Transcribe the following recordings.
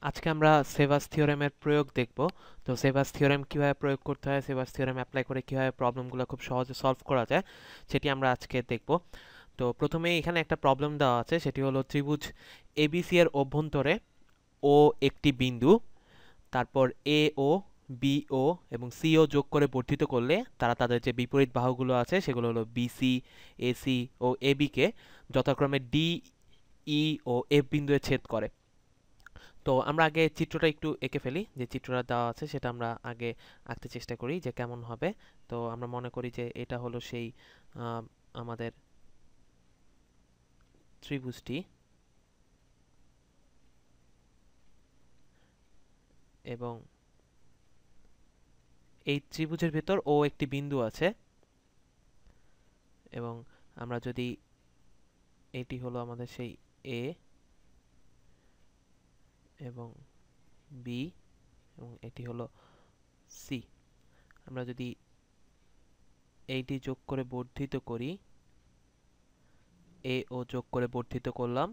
আজকে আমরা সেভাস থিওরেমের প্রয়োগ দেখব। তো সেভাস থিওরেম কিভাবে প্রয়োগ করতে হয়, সেভাস থিওরেম অ্যাপ্লাই করে কিভাবে প্রবলেমগুলো খুব সহজে সলভ করা যায় সেটি আমরা আজকে দেখব। তো প্রথমে এখানে একটা প্রবলেম দেওয়া আছে, সেটি হলো ত্রিভুজ এবিসি এর অভ্যন্তরে ও একটি বিন্দু, তারপর এ ও বি ও এবং সি ও যোগ করে বর্ধিত করলে তারা তাদের যে বিপরীত বাহুগুলো আছে সেগুলো হলো বিসি, এসি ও এবি কে যথাক্রমে ডি, ই ও এফ বিন্দুতে ছেদ করে। তো আমরা আগে চিত্রটা একটু এঁকে ফেলি, যে চিত্রটা দেওয়া আছে সেটা আমরা আগে আঁকতে চেষ্টা করি যে কেমন হবে। তো আমরা মনে করি যে এটা হলো সেই আহ, আমাদের ত্রিভুজটি, এবং এই ত্রিভুজের ভেতর ও একটি বিন্দু আছে, এবং আমরা যদি এটি হলো আমাদের সেই এ এবং বি এবং এটি হলো সি, আমরা যদি এইটি যোগ করে বর্ধিত করি, এ ও যোগ করে বর্ধিত করলাম,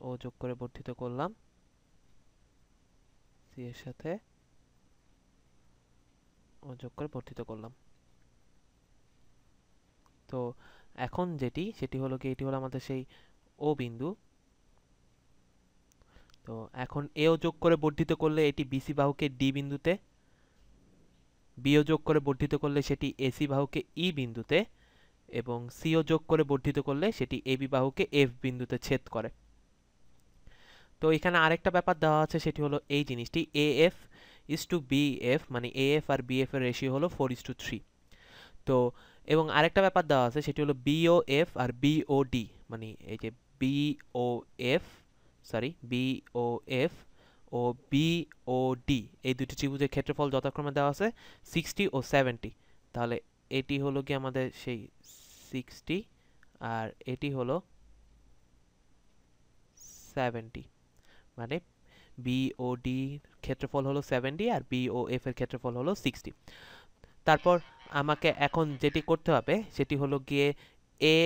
ও যোগ করে বর্ধিত করলাম সি এর সাথে, ও যোগ করে বর্ধিত করলাম। তো এখন যেটি সেটি হলো কি, এটি হলো আমাদের সেই ও বিন্দু। তো এখন এও যোগ করে বর্ধিত করলে এটি বিসি বাহুকে ডি বিন্দুতে, বিও যোগ করে বর্ধিত করলে সেটি এসি বাহুকে ই বিন্দুতে, এবং সিও যোগ করে বর্ধিত করলে সেটি এবি বাহুকে এফ বিন্দুতে ছেদ করে। তো এখানে আরেকটা ব্যাপার দেওয়া আছে, সেটি হলো এই জিনিসটি A F is to B F, মানে এ এফ আর বি এফ এর রেশিও হলো 4:3। তো এবং আরেকটা ব্যাপার দেওয়া আছে, সেটি হলো বিওএফ আর বিওডি, মানে এই যে বিওএফ, সরি বিওএফ ও বিওডি, এই দুটি ত্রিভুজের ক্ষেত্রফল যথাক্রমে দেওয়া আছে 60 ও 70। তাহলে এটি হলো কি আমাদের সেই 60 আর এটি হলো 70, মানে বিওডি ক্ষেত্রফল হলো 70 আর বিওএফ এর ক্ষেত্রফল হলো 60। তারপর আমাকে এখন যেটি করতে হবে সেটি হলো গিয়ে এ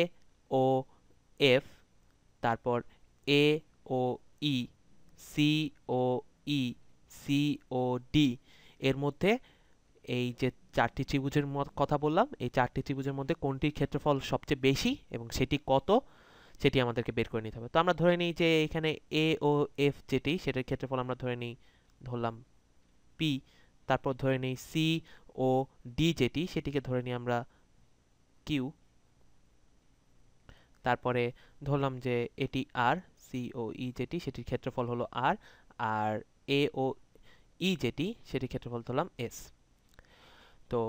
ও এফ, তারপর এ ও ই, সি ও ই, সি ও ডি এর মধ্যে এই যে চারটি ত্রিভুজের কথা বললাম, এই চারটি ত্রিভুজের মধ্যে কোনটির ক্ষেত্রফল সবচেয়ে বেশি এবং সেটি কত, সেটি আমাদেরকে বের করে নিতে হবে। তো আমরা ধরে নিই যে এখানে এ ও এফ যেটি, সেটার ক্ষেত্রফল আমরা ধরে নিই, ধরলাম পি। তারপর ধরে নিই সি ও ডি যেটি, সেটিকে ধরে নিই আমরা কিউ। তারপরে ধরলাম যে এটি আর, সি ও ই যেটি সেটির ক্ষেত্রফল হলো আর, আর এ ও ই যেটি সেটির ক্ষেত্রফল ধরলাম এস। তো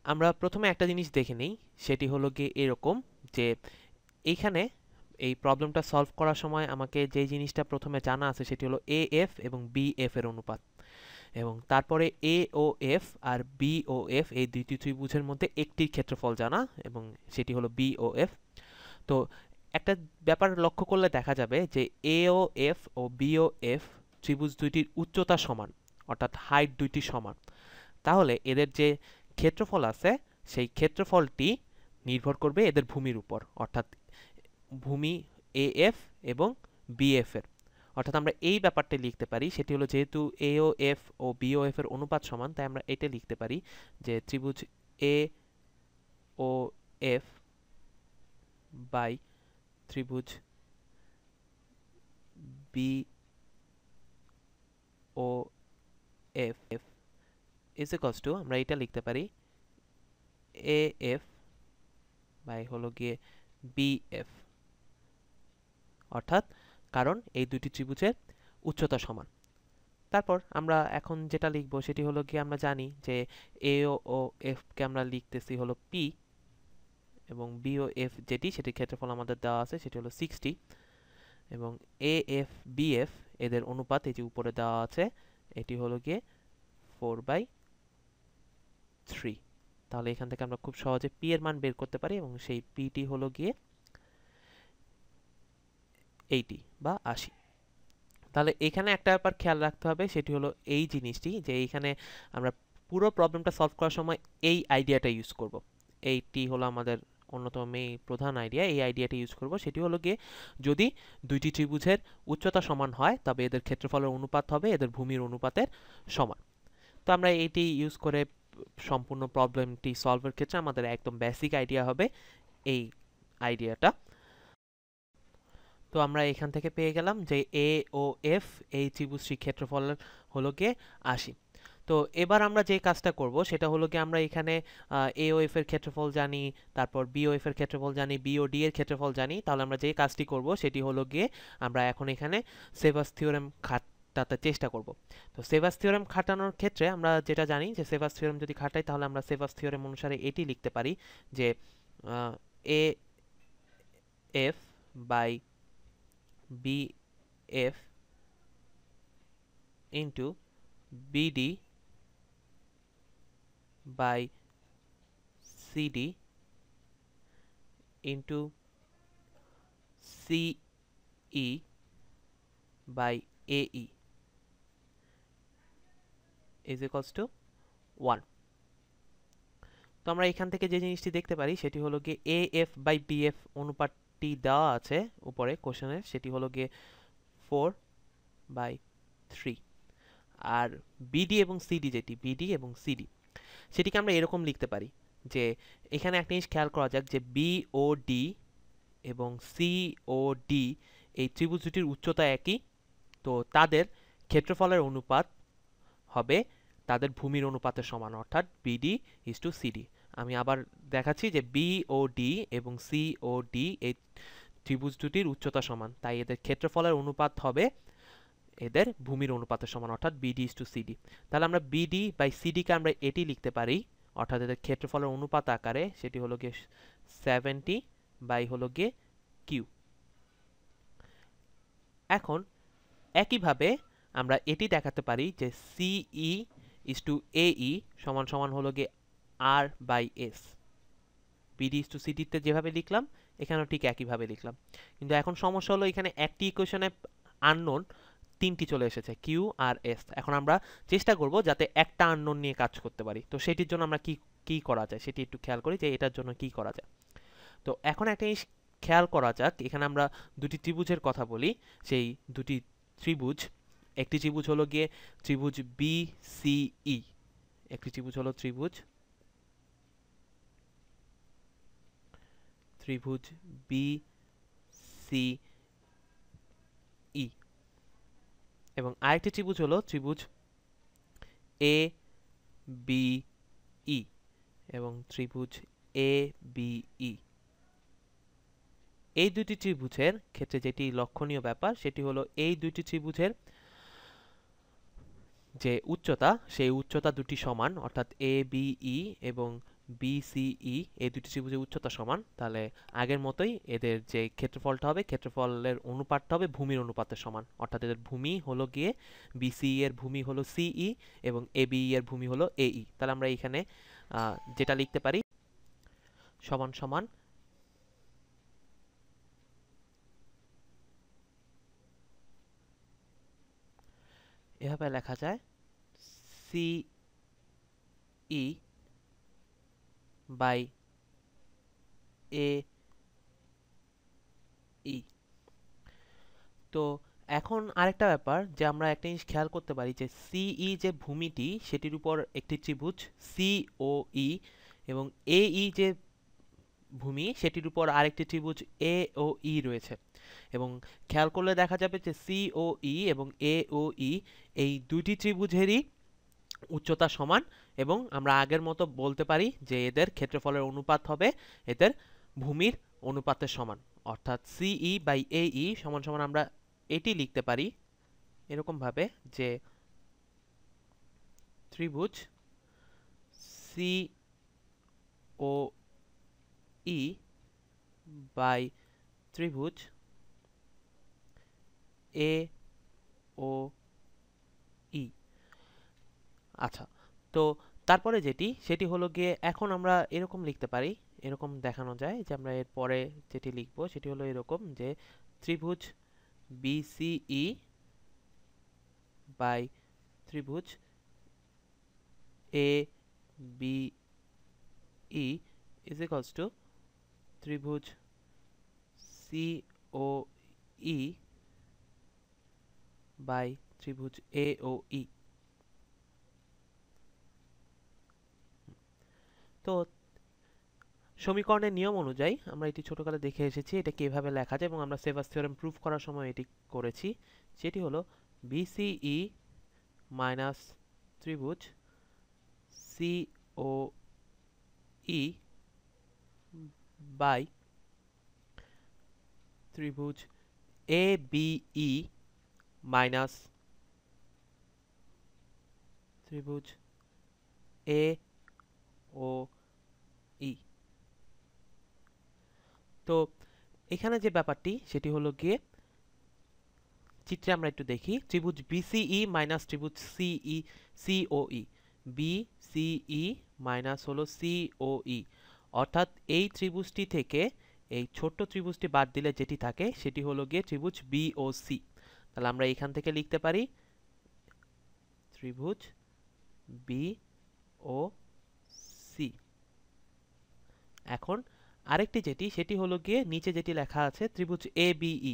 আমরা প্রথমে একটা জিনিস দেখে নিই, সেটি হলো গিয়ে এরকম যে এইখানে এই প্রবলেমটা সলভ করার সময় আমাকে যে জিনিসটা প্রথমে জানা আছে সেটি হলো এ এফ এবং বি এফ এর অনুপাত, এবং তারপরে এ ও এফ আর বি ও এফ এই দুইটি ত্রিভুজের মধ্যে একটির ক্ষেত্রফল জানা, এবং সেটি হলো বি ও এফ। তো একটা ব্যাপার লক্ষ্য করলে দেখা যাবে যে এ O F O B O F ত্রিভুজ দুইটির উচ্চতা সমান, অর্থাৎ হাইট দুইটি সমান। তাহলে এদের যে ক্ষেত্রফল আছে সেই ক্ষেত্রফলটি নির্ভর করবে এদের ভূমির উপর, অর্থাৎ ভূমি এ এফ এবং বি এফ এর। অর্থাৎ আমরা এই ব্যাপারটা লিখতে পারি, সেটি হলো যেহেতু এ O F O B O F এর অনুপাত সমান, তাই আমরা এটা লিখতে পারি যে ত্রিভুজ এ ও এফ বাই ত্রিভুজ B O F is equals to, আমরা এটা লিখতে পারি এ এফ বাই হলো গিয়ে বি এফ, অর্থাৎ কারণ এই দুটি ত্রিভুজের উচ্চতা সমান। তারপর আমরা এখন যেটা লিখবো সেটি হলো গিয়ে আমরা জানি যে এ ও এফ কে আমরা লিখতেছি হলো পি, এবং বি ও এফ যেটি সেটির ক্ষেত্রফল আমাদের দেওয়া আছে সেটি হলো 60, এবং এ এফ বি এফ এদের অনুপাত এই যে উপরে দেওয়া আছে এটি হলো গিয়ে 4/3। তাহলে এখান থেকে আমরা খুব সহজে পি এর মান বের করতে পারি, এবং সেই পিটি হলো গিয়ে 80 বা 80। তাহলে এখানে একটা ব্যাপার খেয়াল রাখতে হবে, সেটি হলো এই জিনিসটি যে এইখানে আমরা পুরো প্রবলেমটা সলভ করার সময় এই আইডিয়াটা ইউজ করব। এইটি হলো আমাদের অন্যতম প্রধান আইডিয়া, এই আইডিয়াটি ইউজ করব। সেটি হলো গিয়ে যদি দুইটি ত্রিভুজের উচ্চতা সমান হয় তবে এদের ক্ষেত্রফলের অনুপাত হবে এদের ভূমির অনুপাতের সমান। তো আমরা এটি ইউজ করে সম্পূর্ণ প্রবলেমটি সলভের ক্ষেত্রে আমাদের একদম বেসিক আইডিয়া হবে এই আইডিয়াটা। তো আমরা এখান থেকে পেয়ে গেলাম যে এ ও এফ এই ত্রিভুজটির ক্ষেত্রফল হলো গিয়ে 80। তো এবার আমরা যে কাজটা করব সেটা হলো গিয়ে আমরা এখানে এ ও এফ এর ক্ষেত্রফল জানি, তারপর বি ও এফ এর ক্ষেত্রফল জানি, বি ও ডি এর ক্ষেত্রফল জানি। তাহলে আমরা যে কাজটি করব সেটি হলো গিয়ে আমরা এখন এখানে সেভাস থিওরেম খাটাতে চেষ্টা করব। তো সেভাস থিওরেম খাটানোর ক্ষেত্রে আমরা যেটা জানি যে সেভাস থিওরেম যদি খাটাই তাহলে আমরা সেভাস থিওরেম অনুসারে এটি লিখতে পারি যে A F by B F into BD by CD into CE by AE is equals to 1। তো আমরা এখান থেকে যে জিনিসটি দেখতে পারি সেটি হলো গিয়ে AF by BF অনুপাতটি দেওয়া আছে উপরে কোশ্চেনে, সেটি হলো গিয়ে 4/3। আর BD এবং CD যেটি BD এবং CD সেটিকে আমরা এরকম লিখতে পারি যে এখানে একটা জিনিস খেয়াল করা যাক যে BOD এবং COD এই ত্রিভুজ দুটির উচ্চতা একই, তো তাদের ক্ষেত্রফলের অনুপাত হবে তাদের ভূমির অনুপাতের সমান, অর্থাৎ BD is to CD। আমি আবার দেখাচ্ছি যে BOD এবং COD এই ত্রিভুজ দুটির উচ্চতা সমান, তাই এদের ক্ষেত্রফলের অনুপাত হবে এদের ভূমির অনুপাতের সমান, অর্থাৎ BD is to CD। তাহলে আমরা BD বাই CD কে আমরা এটি লিখতে পারি, অর্থাৎ এদের ক্ষেত্রফলের অনুপাত আকারে, সেটি হলো গিয়ে 70 বাই হলো গিয়ে কিউ। এখন একইভাবে আমরা এটি দেখাতে পারি যে CE is to AE সমান সমান হলো গিয়ে R by S। BD is to CD তে যেভাবে লিখলাম এখানেও ঠিক একইভাবে লিখলাম, কিন্তু এখন সমস্যা হলো এখানে একটি ইকুয়েশনে আননোন তিনটি চলে এসেছে কিউ আর এস। এখন আমরা চেষ্টা করব যাতে একটা আননোন নিয়ে কাজ করতে পারি। তো সেটির জন্য আমরা কি করা যায় সেটি একটু খেয়াল করি যে এটার জন্য কি করা যায়। তো এখন একটা জিনিস খেয়াল করা যাক, এখানে আমরা দুটি ত্রিভুজের কথা বলি। সেই দুটি ত্রিভুজ, একটি ত্রিভুজ হলো গিয়ে ত্রিভুজ BCE, একটি ত্রিভুজ হলো ত্রিভুজ BCE এবং আরেকটি ত্রিভুজ হলো ত্রিভুজ ABE এবং ত্রিভুজ ABE। এই দুটি ত্রিভুজের ক্ষেত্রে যেটি লক্ষণীয় ব্যাপার সেটি হলো এই দুটি ত্রিভুজের যে উচ্চতা সেই উচ্চতা দুটি সমান, অর্থাৎ ABE এবং BCE এই দুটি ত্রিভুজের উচ্চতা সমান। তাহলে আগের মতোই এদের যে ক্ষেত্রফলটা হবে ক্ষেত্রফলের অনুপাতটা হবে ভূমির অনুপাতের সমান, অর্থাৎ এদের ভূমি হলো গিয়ে BCE এর ভূমি হলো CE এবং ABE এর ভূমি হলো AE। তাহলে আমরা এখানে যেটা লিখতে পারি সমান সমান এভাবে লেখা যায় CE বাই AE। তো এখন আরেকটা ব্যাপার যে আমরা একটা জিনিস খেয়াল করতে পারি যে CE যে ভূমিটি সেটির উপর একটি ত্রিভুজ COE এবং AE যে ভূমি সেটির উপর আরেকটি ত্রিভুজ AOE রয়েছে, এবং খেয়াল করলে দেখা যাবে যে COE এবং AOE এই দুইটি ত্রিভুজেরই উচ্চতা সমান, এবং আমরা আগের মতো বলতে পারি যে এদের ক্ষেত্রফলের অনুপাত হবে এদের ভূমির অনুপাতের সমান, অর্থাৎ CE বাই AE সমান সমান আমরা এটি লিখতে পারি এরকম ভাবে যে ত্রিভুজ COE বাই ত্রিভুজ AOE। আচ্ছা, তো তারপরে সেটি হলো গিয়ে এখন আমরা এরকম লিখতে পারি, এরকম দেখানো যায় যে আমরা এর পরে যেটি লিখব সেটি হলো এরকম যে ত্রিভুজ BCE বাই ত্রিভুজ ABE is equals to ত্রিভুজ COE বাই ত্রিভুজ AOE। তো সমীকরণের নিয়ম অনুযায়ী আমরা এটি ছোটকালে দেখে এসেছি এটা কিভাবে লেখা যায়, এবং আমরা সেভাস থিওরেম প্রুফ করার সময় এটি করেছি। সেটি হলো BCE মাইনাস ত্রিভুজ COE বাই ত্রিভুজ ABE মাইনাস ত্রিভুজ AOE। তো এখানে যে ব্যাপারটি সেটি হলো গিয়ে চিত্রে আমরা একটু দেখি, ত্রিভুজ BCE মাইনাস ত্রিভুজ COE, BCE মাইনাস হলো COE, অর্থাৎ এই ত্রিভুজটি থেকে এই ছোট্ট ত্রিভুজটি বাদ দিলে যেটি থাকে সেটি হলো গিয়ে ত্রিভুজ BOC। তাহলে আমরা এখান থেকে লিখতে পারি ত্রিভুজ BOC। এখন আরেকটি যেটি সেটি হলো গিয়ে নিচে যেটি লেখা আছে ত্রিভুজ ABE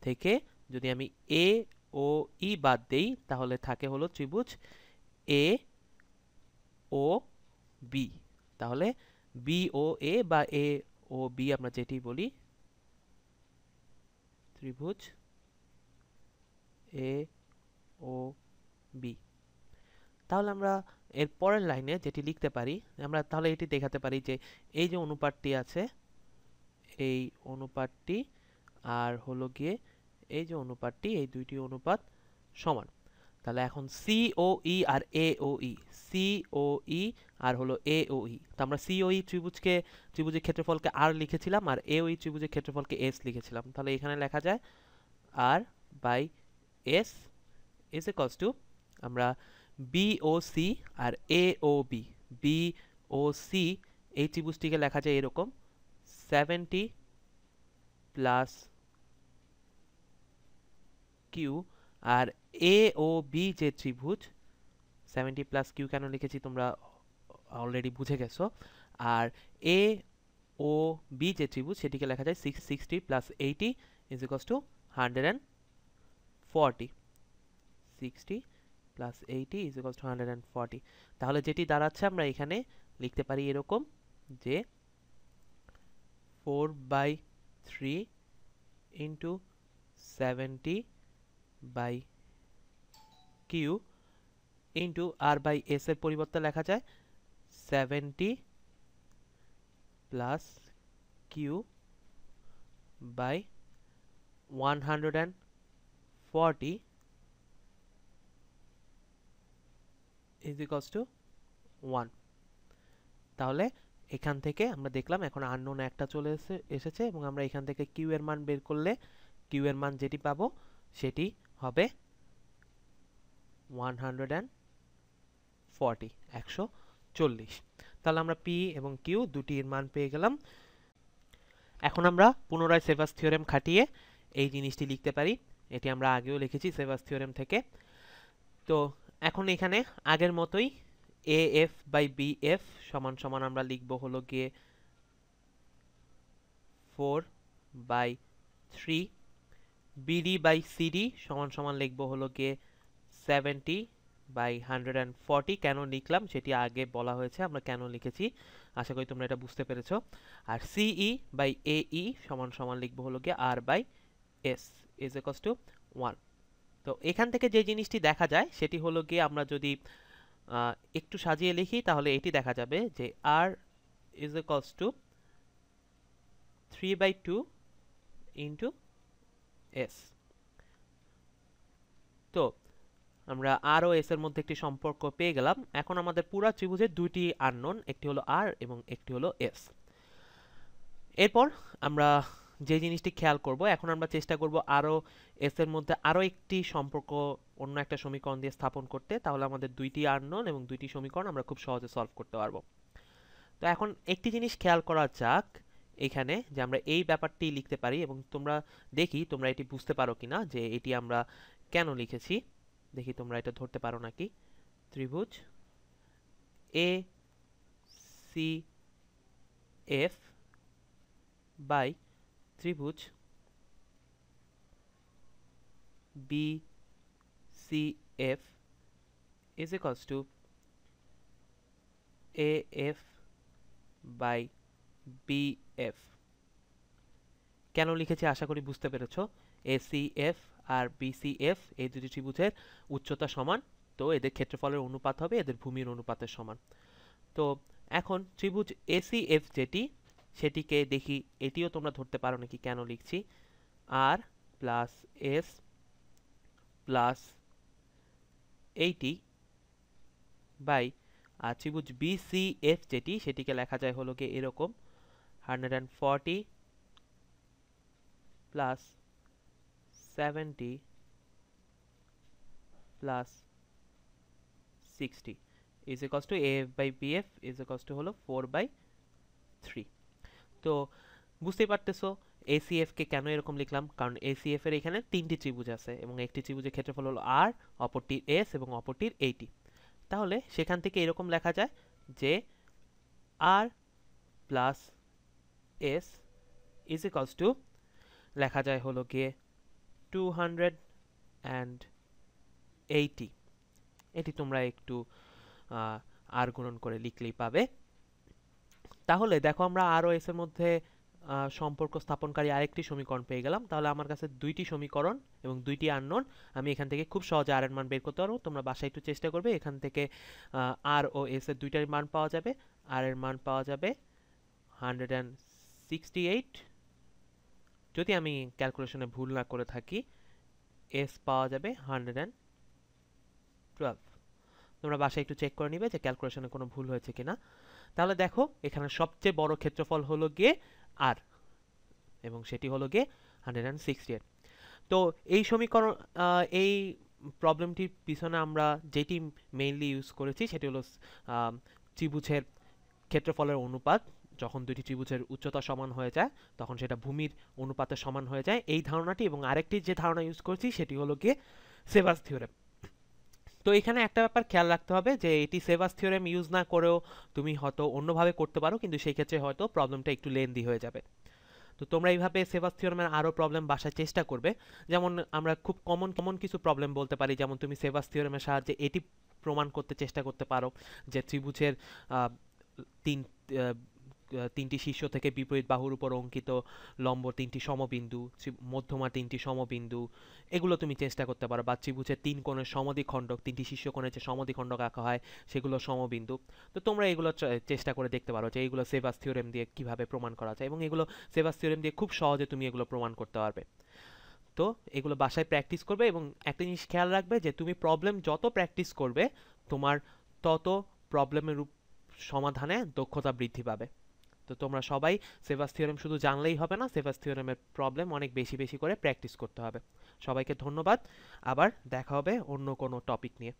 থেকে যদি আমি AOE বাদ দেই তাহলে থাকে হলো ত্রিভুজ AOB। তাহলে BOA বা AOB আমরা যেটি বলি ত্রিভুজ AOB। তাহলে আমরা এর পরের লাইনে যেটি লিখতে পারি, আমরা তাহলে এটি দেখাতে পারি যে এই যে অনুপাতটি আছে এই অনুপাতটি আর হলো গিয়ে এই যে অনুপাতটি, এই দুইটি অনুপাত সমান। তাহলে এখন COE আর AOE, COE আর হলো AOE, তো আমরা COE ত্রিভুজের ক্ষেত্রফলকে R লিখেছিলাম আর AOE ত্রিভুজের ক্ষেত্রফলকে S লিখেছিলাম। তাহলে এখানে লেখা যায় R by S is equals to, আমরা BOC আর AOB, BOC এই ত্রিভুজটিকে লেখা যায় এরকম 70 প্লাস কিউ, আর AOB যে ত্রিভুজ 70 প্লাস কিউ কেন লিখেছি তোমরা অলরেডি বুঝে গেছো, আর AOB যে ত্রিভুজ সেটিকে লেখা যায় 660 plus 80 is equals two 140, 60 plus 80 is equals two 140। তাহলে যেটি দাঁড়াচ্ছে আমরা এখানে লিখতে পারি এরকম যে 4/3 into 70 by Q into R by S এর পরিবর্তে লেখা যায় 70 plus Q by 140 is equals to 1। তাহলে এখান থেকে আমরা দেখলাম এখন আননোন একটা চলে এসেছে এবং আমরা এখান থেকে কিউ এর মান বের করলে কিউ এর মান যেটি পাবো সেটি হবে 140। তাহলে আমরা পি এবং কিউ দুটির মান পেয়ে গেলাম। এখন আমরা পুনরায় সেভাস থিওরেম খাটিয়ে এই জিনিসটি লিখতে পারি, এটি আমরা আগেও লিখেছি সেভাস থিওরেম থেকে। তো এখন এখানে আগের মতোই AF বাই BF সমান সমান আমরা লিখব হলো গিয়ে 4/3, BD বাই CD সমান সমান লিখব হলো গিয়ে 70/140। কেন লিখলাম সেটি আগে বলা হয়েছে, আমরা কেন লিখেছি আশা করি তোমরা এটা বুঝতে পেরেছো। আর CE বাই AE সমান সমান লিখব হলো গিয়ে R by S is equals to 1। তো এখান থেকে যে জিনিসটি দেখা যায় সেটি হলো গিয়ে আমরা যদি একটু সাজিয়ে লিখি তাহলে এটি দেখা যাবে যে R is equals two 3/2 into S। তো আমরা আর ও এস এর মধ্যে একটি সম্পর্ক পেয়ে গেলাম। এখন আমাদের পুরো ত্রিভুজের দুইটি আননোন, একটি হলো আর এবং একটি হলো এস। এরপর আমরা যে জিনিসটি খেয়াল করব, এখন আমরা চেষ্টা করব আরও এস এর মধ্যে আরও একটি সম্পর্ক অন্য একটা সমীকরণ দিয়ে স্থাপন করতে, তাহলে আমাদের দুইটি আননোন এবং দুইটি সমীকরণ আমরা খুব সহজে সলভ করতে পারবো। তো এখন একটি জিনিস খেয়াল করা যাক এখানে, যে আমরা এই ব্যাপারটি লিখতে পারি এবং দেখি তোমরা এটি বুঝতে পারো কিনা যে এটি আমরা কেন লিখেছি। দেখি তোমরা এটা ধরতে পারো নাকি। ত্রিভুজ এ সি এফ বাই ত্রিভুজ B C F is equals to A F by B F. কেন লিখেছি আশা করি বুঝতে পেরেছো। এসিএফ আর বিসিএফ এই দুটি ত্রিভুজের উচ্চতা সমান, তো এদের ক্ষেত্রফলের অনুপাত হবে এদের ভূমির অনুপাতের সমান। তো এখন ত্রিভুজ এসিএফ যেটি, সেটিকে দেখি এটিও তোমরা ধরতে পারো নাকি। কেন লিখছি, আর প্লাস এস প্লাস 80 বাই, আর ত্রিভুজ বিসিএফ যেটি, সেটিকে লেখা যায় হলো গিয়ে এরকম 140 plus 70 plus 60 is equals to AF by BF is equals to হলো 4/3। তো বুঝতেই পারতেছো এসিএফ কে কেন এরকম লিখলাম, কারণ এসিএফ এর এখানে তিনটি ত্রিভুজ আছে এবং একটি ত্রিভুজের ক্ষেত্রফল হলো আর, অপরটির এস এবং অপরটির 80। তাহলে সেখান থেকে এরকম লেখা যায় যে R plus S is equals to, লেখা যায় হলো গিয়ে 280। এটি তোমরা একটু আর গুণন করে লিখলেই পাবে। তাহলে দেখো আমরা আর ও এস এর মধ্যে সম্পর্ক স্থাপনকারী আরেকটি সমীকরণ পেয়ে গেলাম। তাহলে আমার কাছে দুইটি সমীকরণ এবং দুইটি আননোন, আমি এখান থেকে খুব সহজে আর এর মান বের করতে পারবো। তোমরা বাসায় একটু চেষ্টা করবে, এখান থেকে আর ও এস এর দুইটার মান পাওয়া যাবে। আর এর মান পাওয়া যাবে 168, যদি আমি ক্যালকুলেশনে ভুল না করে থাকি। এস পাওয়া যাবে 112। তোমরা বাসায় একটু চেক করে নিবে যে ক্যালকুলেশনে কোনো ভুল হয়েছে কিনা। তাহলে দেখো এখানে সবচেয়ে বড় ক্ষেত্রফল হলো গিয়ে আর, এবং সেটি হলো গিয়ে 168। তো এই সমীকরণ, এই প্রবলেমটির পিছনে আমরা যেটি মেইনলি ইউজ করেছি সেটি হলো ত্রিভুজের ক্ষেত্রফলের অনুপাত। যখন দুটি ত্রিভুজের উচ্চতা সমান হয়ে যায় তখন সেটা ভূমির অনুপাতের সমান হয়ে যায়, এই ধারণাটি। এবং আরেকটি যে ধারণা ইউজ করেছি সেটি হলো গিয়ে সেভাস থিওরেম। তো এখানে একটা ব্যাপার খেয়াল রাখতে হবে যে এটি সেভাস থিওরেম ইউজ না করেও তুমি হয়তো অন্যভাবে করতে পারো, কিন্তু সেই ক্ষেত্রে হয়তো প্রবলেমটা একটু লেন্দি হয়ে যাবে। তো তোমরা এইভাবে সেভাস থিওরেমের আরও প্রবলেম বাসায় চেষ্টা করবে। যেমন আমরা খুব কমন কিছু প্রবলেম বলতে পারি, যেমন তুমি সেভাস থিওরেমের সাহায্যে এটি প্রমাণ করতে চেষ্টা করতে পারো যে ত্রিভুজের তিন তিনটি শীর্ষ থেকে বিপরীত বাহুর উপর অঙ্কিত লম্ব তিনটি সমবিন্দু, মধ্যমা তিনটি সমবিন্দু, এগুলো তুমি চেষ্টা করতে পারো। বা ত্রিভুজের তিন কোণের সমদ্বিখণ্ডক, তিনটি শীর্ষ কোণের যে সমদ্বিখণ্ডক আঁকা হয় সেগুলো সমবিন্দু। তো তোমরা এগুলো চেষ্টা করে দেখতে পারো যে এইগুলো সেভাস থিওরেম দিয়ে কিভাবে প্রমাণ করা যায়, এবং এগুলো সেভাস থিওরেম দিয়ে খুব সহজে তুমি এগুলো প্রমাণ করতে পারবে। তো এগুলো বাসায় প্র্যাকটিস করবে, এবং একটা জিনিস খেয়াল রাখবে যে তুমি প্রবলেম যত প্র্যাকটিস করবে তোমার তত প্রবলেমের সমাধানে দক্ষতা বৃদ্ধি পাবে। তো তোমরা সবাই সেভাস থিওরেম শুধু জানলেই হবে না, সেভাস থিওরেমের প্রবলেম অনেক বেশি বেশি করে প্র্যাকটিস করতে হবে। সবাইকে ধন্যবাদ, আবার দেখা হবে অন্য কোনো টপিক নিয়ে।